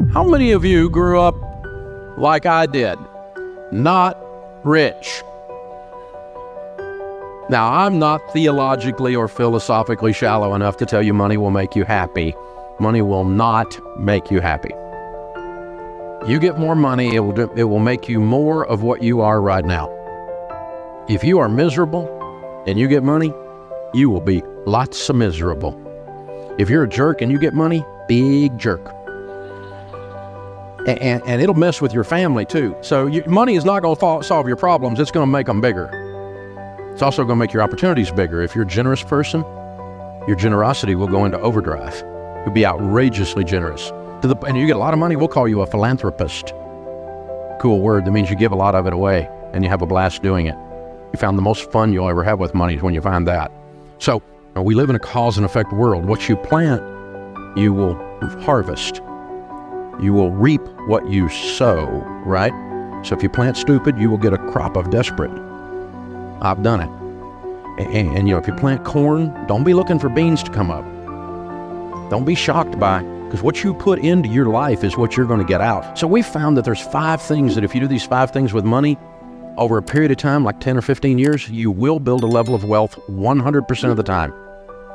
How many of you grew up like I did? Not rich. Now, I'm not theologically or philosophically shallow enough to tell you money will make you happy. Money will not make you happy. You get more money, it will make you more of what you are right now. If you are miserable and you get money, you will be lots of miserable. If you're a jerk and you get money, big jerk. And it'll mess with your family too. So money is not going to solve your problems, it's going to make them bigger. It's also going to make your opportunities bigger. If you're a generous person, your generosity will go into overdrive. You'll be outrageously generous. And you get a lot of money, we'll call you a philanthropist. Cool word that means you give a lot of it away and you have a blast doing it. You found the most fun you'll ever have with money is when you find that. So we live in a cause and effect world. What you plant, you will harvest. You will reap what you sow, right? So if you plant stupid, you will get a crop of desperate. I've done it. And if you plant corn, don't be looking for beans to come up. Don't be shocked by, because what you put into your life is what you're going to get out. So we found that there's 5 things that if you do these 5 things with money, over a period of time, like 10 or 15 years, you will build a level of wealth 100% of the time.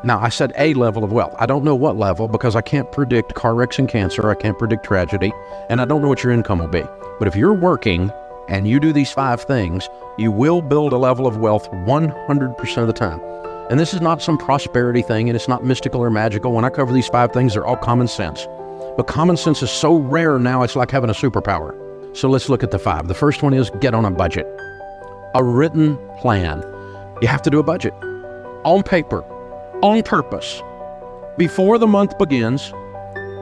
Now, I said a level of wealth. I don't know what level because I can't predict car wrecks and cancer. I can't predict tragedy, and I don't know what your income will be. But if you're working and you do these 5 things, you will build a level of wealth 100% of the time. And this is not some prosperity thing, and it's not mystical or magical. When I cover these 5 things, they're all common sense. But common sense is so rare now, it's like having a superpower. So let's look at the 5. The first one is get on a budget. A written plan. You have to do a budget. On paper. On purpose, before the month begins,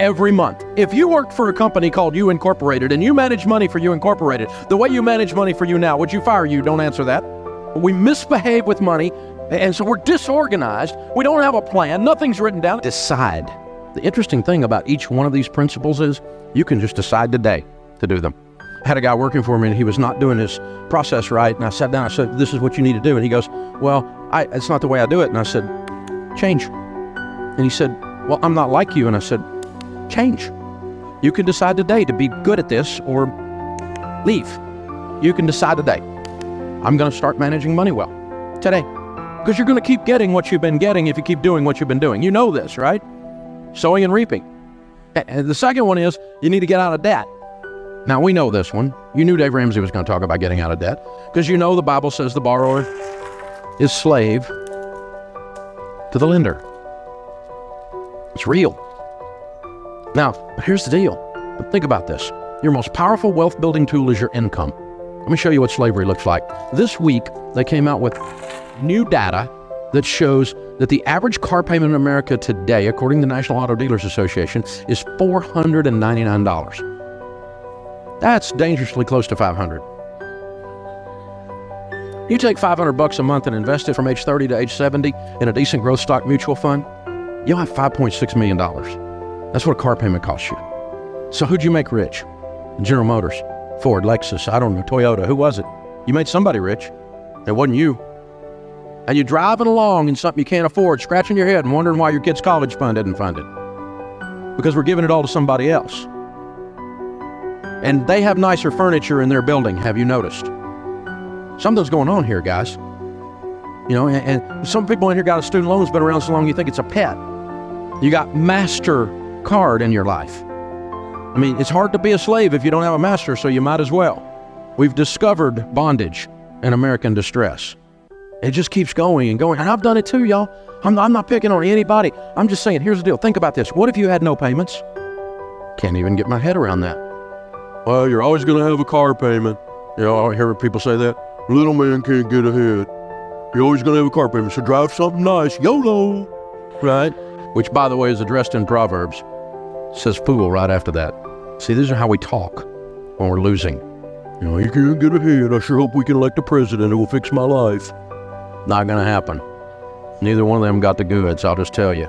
every month. If you worked for a company called You Incorporated and you manage money for You Incorporated, the way you manage money for you now, would you fire you? Don't answer that. We misbehave with money, and so we're disorganized. We don't have a plan. Nothing's written down. Decide. The interesting thing about each one of these principles is you can just decide today to do them. I had a guy working for me and he was not doing his process right, and I sat down, I said, this is what you need to do. And he goes, well, it's not the way I do it. And I said, change. And he said, well, I'm not like you. And I said, change. You can decide today to be good at this or leave. You can decide today. I'm going to start managing money well today. Because you're going to keep getting what you've been getting if you keep doing what you've been doing. You know this, right? Sowing and reaping. And the second one is you need to get out of debt. Now, we know this one. You knew Dave Ramsey was going to talk about getting out of debt because you know the Bible says the borrower is slave to the lender. It's real. Now, but here's the deal. Think about this. Your most powerful wealth building tool is your income. Let me show you what slavery looks like. This week, they came out with new data that shows that the average car payment in America today, according to the National Auto Dealers Association, is $499. That's dangerously close to $500. You take $500 a month and invest it from age 30 to age 70 in a decent growth stock mutual fund, you'll have $5.6 million. That's what a car payment costs you. So who'd you make rich? General Motors, Ford, Lexus, I don't know, Toyota. Who was it? You made somebody rich. It wasn't you. And you're driving along in something you can't afford, scratching your head and wondering why your kid's college fund isn't funded. Because we're giving it all to somebody else. And they have nicer furniture in their building, have you noticed? Something's going on here, guys. You know, and some people in here got a student loan that's been around so long you think it's a pet. You got MasterCard in your life. I mean, it's hard to be a slave if you don't have a master, so you might as well. We've discovered bondage and American distress. It just keeps going and going. And I've done it too, y'all. I'm not picking on anybody. I'm just saying, here's the deal. Think about this. What if you had no payments? Can't even get my head around that. Well, you're always going to have a car payment. You know, I hear people say that. Little man can't get ahead. You're always going to have a car payment, so drive something nice. YOLO. Right? Which, by the way, is addressed in Proverbs. It says fool right after that. See, these are how we talk when we're losing. You know, you can't get ahead. I sure hope we can elect a president who will fix my life. Not going to happen. Neither one of them got the goods, I'll just tell you.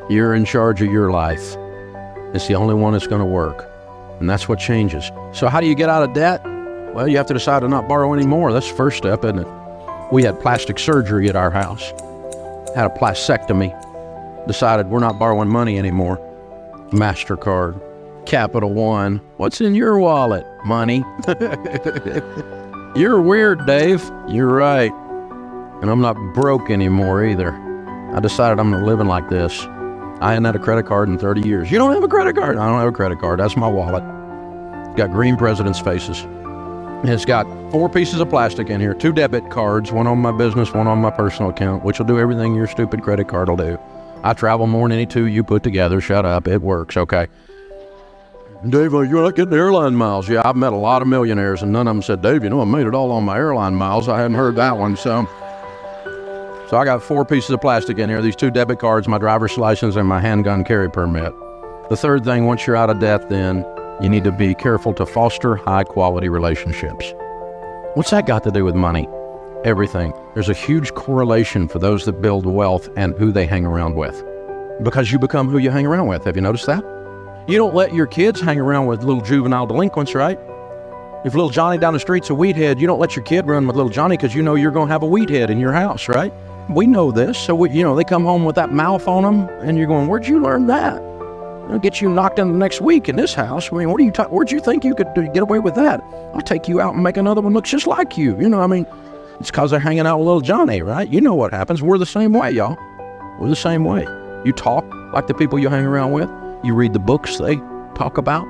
You're in charge of your life. It's the only one that's going to work. And that's what changes. So how do you get out of debt? Well, you have to decide to not borrow anymore. That's the first step, isn't it? We had plastic surgery at our house. Had a plastectomy. Decided we're not borrowing money anymore. MasterCard. Capital One. What's in your wallet? Money. You're weird, Dave. You're right. And I'm not broke anymore either. I decided I'm not living like this. I hadn't had a credit card in 30 years. You don't have a credit card? I don't have a credit card. That's my wallet. It's got green presidents' faces. And it's got 4 pieces of plastic in here, 2 debit cards, one on my business, one on my personal account, which will do everything your stupid credit card will do. I travel more than any 2 you put together. Shut up. It works. Okay. Dave, you're not getting airline miles. Yeah, I've met a lot of millionaires, and none of them said, Dave, I made it all on my airline miles. I hadn't heard that one. So I got 4 pieces of plastic in here, these 2 debit cards, my driver's license, and my handgun carry permit. The third thing, once you're out of debt, then you need to be careful to foster high-quality relationships. What's that got to do with money? Everything. There's a huge correlation for those that build wealth and who they hang around with. Because you become who you hang around with. Have you noticed that? You don't let your kids hang around with little juvenile delinquents, right? If little Johnny down the street's a weed head, you don't let your kid run with little Johnny because you know you're going to have a weed head in your house, right? We know this. So, they come home with that mouth on them, and you're going, where'd you learn that? It'll get you knocked in the next week in this house. I mean, where'd you think you could get away with that? I'll take you out and make another one look just like you. It's because they're hanging out with little Johnny, right? You know what happens. We're the same way, y'all. We're the same way. You talk like the people you hang around with. You read the books they talk about.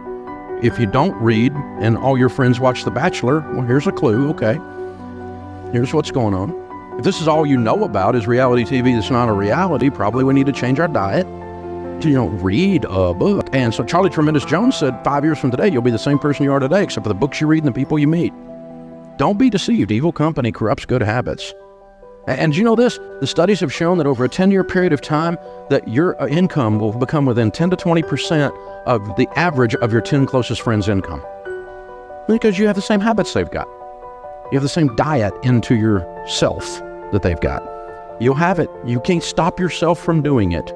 If you don't read and all your friends watch The Bachelor, well, here's a clue, okay? Here's what's going on. If this is all you know about is reality TV that's not a reality, probably we need to change our diet to, read a book. And so Charlie Tremendous Jones said 5 years from today, you'll be the same person you are today, except for the books you read and the people you meet. Don't be deceived. Evil company corrupts good habits. And you know this? The studies have shown that over a 10-year period of time, that your income will become within 10 to 20% of the average of your 10 closest friends' income. Because you have the same habits they've got. You have the same diet into yourself that they've got. You'll have it. You can't stop yourself from doing it.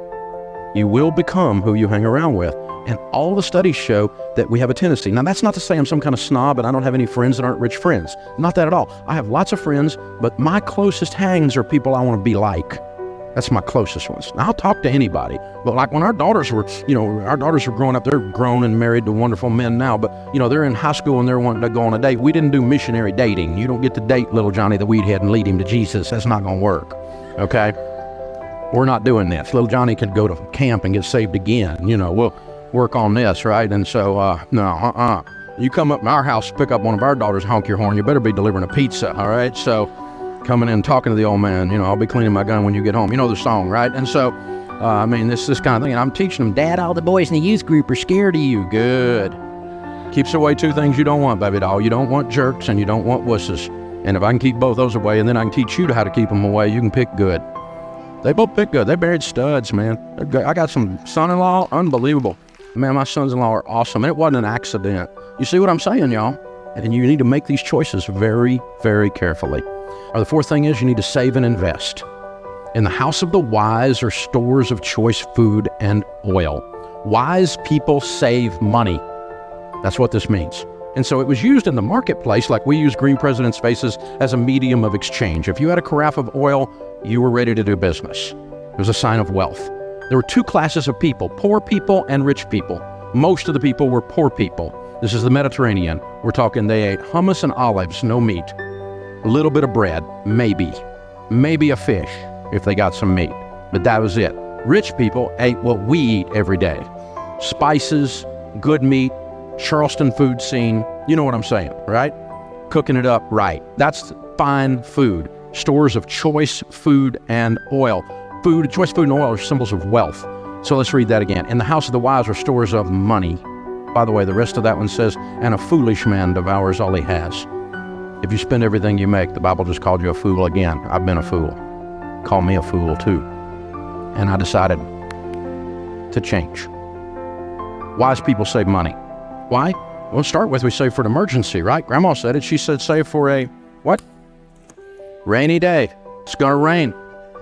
You will become who you hang around with. And all the studies show that we have a tendency. Now, that's not to say I'm some kind of snob and I don't have any friends that aren't rich friends. Not that at all. I have lots of friends, but my closest hangs are people I want to be like. That's my closest ones. Now, I'll talk to anybody. But like when our daughters were growing up, they're grown and married to wonderful men now, but, they're in high school and they're wanting to go on a date. We didn't do missionary dating. You don't get to date little Johnny the weedhead and lead him to Jesus. That's not going to work, okay? We're not doing this. Little Johnny could go to camp and get saved again. We'll work on this, right? And so, no. You come up in our house, pick up one of our daughters, honk your horn, you better be delivering a pizza, all right? So, coming in, talking to the old man, I'll be cleaning my gun when you get home. You know the song, right? And so, this kind of thing. And I'm teaching them, Dad, all the boys in the youth group are scared of you. Good. Keeps away 2 things you don't want, baby doll. You don't want jerks and you don't want wusses. And if I can keep both those away, and then I can teach you how to keep them away, you can pick good. They both pick good. They married studs, man. I got some son-in-law, unbelievable. Man, my sons-in-law are awesome. And it wasn't an accident. You see what I'm saying, y'all? And you need to make these choices very, very carefully. Or the 4th thing is you need to save and invest. In the house of the wise are stores of choice food and oil. Wise people save money. That's what this means. And so it was used in the marketplace like we use green presidents' faces as a medium of exchange. If you had a carafe of oil, you were ready to do business. It was a sign of wealth. There were 2 classes of people, poor people and rich people. Most of the people were poor people. This is the Mediterranean. We're talking they ate hummus and olives, no meat. A little bit of bread, maybe a fish if they got some meat, but that was it. Rich people ate what we eat every day. Spices, good meat, Charleston food scene. You know what I'm saying, right? Cooking it up right. That's fine food. Stores of choice food and oil. Choice food and oil are symbols of wealth. So let's read that again. In the house of the wise are stores of money. By the way, the rest of that one says, and a foolish man devours all he has. If you spend everything you make, the Bible just called you a fool again. I've been a fool. Call me a fool too. And I decided to change. Wise people save money. Why? Well, to start with, we save for an emergency, right? Grandma said it. She said save for a, what? Rainy day. It's going to rain.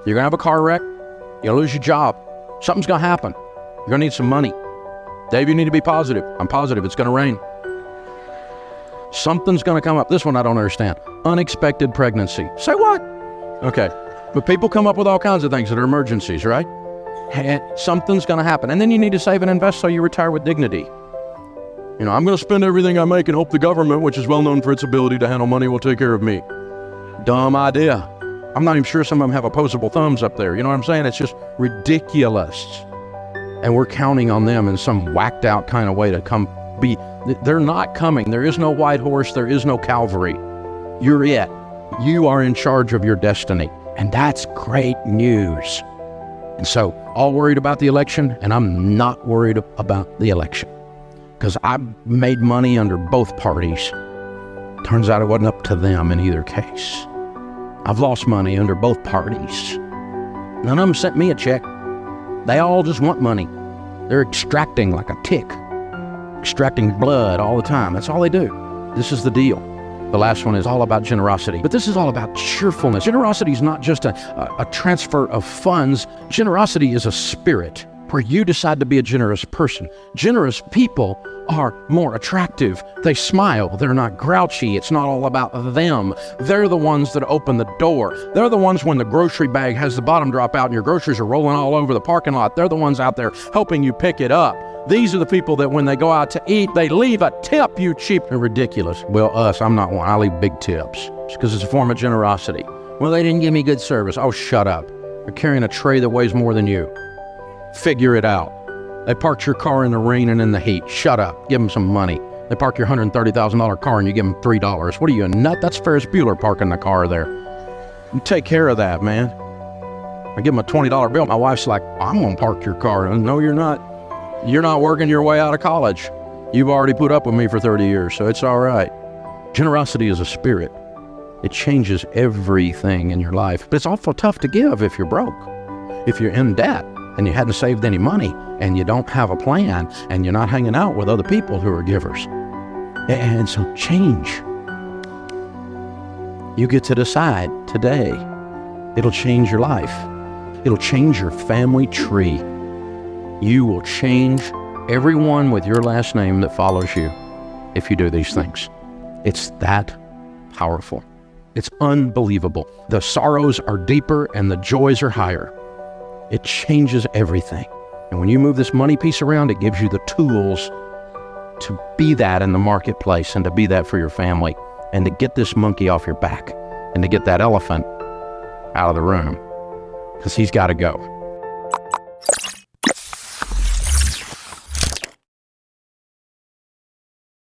You're going to have a car wreck. You're going to lose your job. Something's going to happen. You're going to need some money. Dave, you need to be positive. I'm positive. It's going to rain. Something's going to come up. This one I don't understand. Unexpected pregnancy. Say what? Okay. But people come up with all kinds of things that are emergencies, right? And something's going to happen. And then you need to save and invest so you retire with dignity. I'm going to spend everything I make and hope the government, which is well known for its ability to handle money, will take care of me. Dumb idea. I'm not even sure some of them have opposable thumbs up there. You know what I'm saying? It's just ridiculous. And we're counting on them in some whacked out kind of way to come be. They're not coming. There is no white horse. There is no Calvary. You're it. You are in charge of your destiny. And that's great news. And so, all worried about the election, and I'm not worried about the election. Because I made money under both parties. Turns out it wasn't up to them in either case. I've lost money under both parties. None of them sent me a check. They all just want money. They're extracting like a tick. Extracting blood all the time. That's all they do. This is the deal. The last one is all about generosity. But this is all about cheerfulness. Generosity is not just a transfer of funds. Generosity is a spirit where you decide to be a generous person. Generous people are more attractive. They smile. They're not grouchy. It's not all about them. They're the ones that open the door. They're the ones when the grocery bag has the bottom drop out and your groceries are rolling all over the parking lot. They're the ones out there helping you pick it up. These are the people that when they go out to eat, they leave a tip, you cheap and ridiculous. Well, I'm not one. I leave big tips because it's a form of generosity. Well, they didn't give me good service. Oh, shut up. They're carrying a tray that weighs more than you. Figure it out. They parked your car in the rain and in the heat. Shut up. Give them some money. They park your $130,000 car and you give them $3. What are you, a nut? That's Ferris Bueller parking the car there. You take care of that, man. I give them a $20 bill. My wife's like, I'm going to park your car. No, you're not. You're not working your way out of college. You've already put up with me for 30 years, so it's all right. Generosity is a spirit. It changes everything in your life. But it's awful tough to give if you're broke. If you're in debt and you hadn't saved any money and you don't have a plan and you're not hanging out with other people who are givers. And so change. You get to decide today. It'll change your life. It'll change your family tree. You will change everyone with your last name that follows you if you do these things. It's that powerful. It's unbelievable. The sorrows are deeper and the joys are higher. It changes everything. And when you move this money piece around, it gives you the tools to be that in the marketplace and to be that for your family and to get this monkey off your back and to get that elephant out of the room because he's got to go.